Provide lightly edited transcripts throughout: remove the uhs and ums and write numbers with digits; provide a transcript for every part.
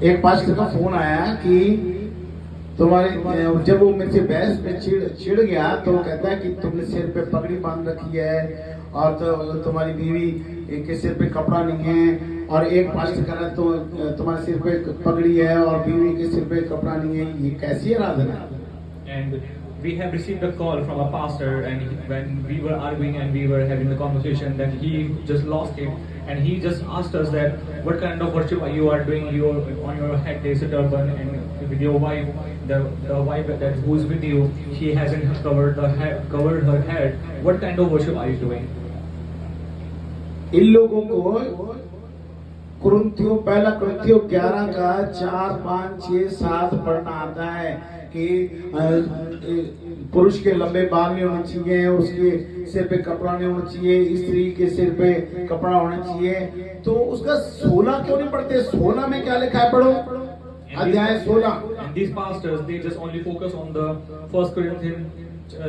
एक पास्टर का फोन आया कि तुम्हारे, जब वो मेरे से बहस में चिढ़ गया तो वो कहता है कि तुमने सिर पे पगड़ी बांध रखी है और तो तुम्हारी बीवी के सिर पे कपड़ा नहीं है, और एक पास्टर कह रहा है तो तुम्हारे सिर पे पगड़ी है और बीवी के सिर पे कपड़ा नहीं है, ये कैसी आराधना है? And we have received a call from a pastor, and when we were arguing and we were having the conversation, then he just lost it, and he just asked us that what kind of worship you are doing. You on your head there is a turban, and with your wife, the wife that who is with you, she hasn't covered her head. What kind of worship are you doing? इन लोगों को कुरिन्थियों, पहला कुरिन्थियों 11 का 4, 5, 6, 7 पढ़ना आता है कि पुरुष के लंबे बाल नहीं होने चाहिए, उसके सिर पे कपड़ा नहीं होना चाहिए, स्त्री के सिर पे कपड़ा होना चाहिए। तो उसका 16 क्यों नहीं पढ़ते? 16 में क्या लिखा है, पढ़ो अध्याय 16। And these pastors, they just only focus on the 1 Corinthians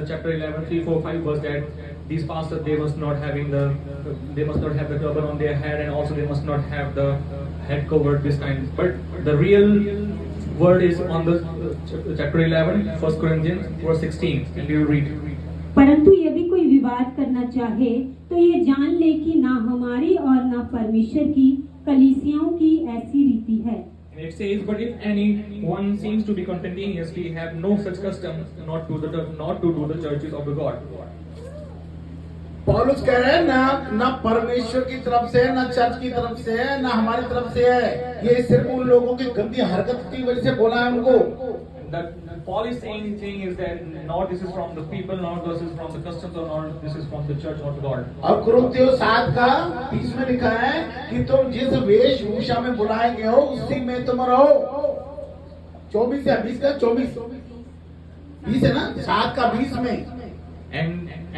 chapter 11, 3, 4, 5 verse that these pastors, they must not have the turban on their head, and also they must not have the head covered this kind. But the real word is on the chapter 11, 1 Corinthians verse 16, and we will read. परंतु यदि कोई विवाद करना चाहे तो ये जान ले कि ना हमारी और ना परमेश्वर की कलीसियाओं की ऐसी रीति है। And it says, but if anyone seems to be contentious, we have no such custom, not to do the churches of the God. पौलुस कह रहे हैं ना परमेश्वर की तरफ से है, ना चर्च की तरफ से है, ना हमारी तरफ से है, ये सिर्फ उन लोगों की गंदी हरकत की वजह से बोला है उनको। That Paul is saying is that not this is from the people, not this is from the customs, or not this is from the church, not God. और कुरिन्थियों 7 का 30 में लिखा है कि तुम जिस वेशभूषा में बुलाए गए हो उसी में तुम रहो। 24 या 20 का 20 है ना, 7 का 20 में।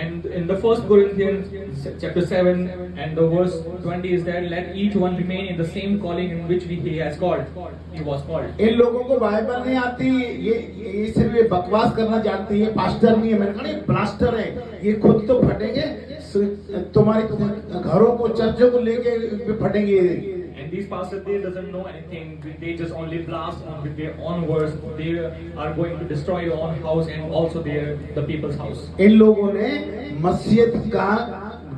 And in the 1 Corinthians chapter 7 and the verse 20 is that let each one remain in the same calling in which he was called. इन लोगों को बाइबल नहीं आती, ये सिर्फ ये बकवास करना जानती है, पास्टर नहीं है। मैंने कहा नहीं, पास्टर है, ये खुद तो फटेंगे, तुम्हारे घरों को, चर्चों को लेके फटेंगे। And these pastors, they doesn't know anything. They just only blast on with their own words. They are going to destroy your own house and also the people's house. इन लोगों ने मसीहत का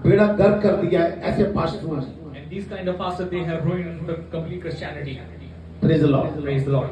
बेड़ा गर्क कर दिया है, ऐसे पास्टरों ने। And these kind of pastors, they have ruined the complete Christianity. Praise the Lord. Praise the Lord.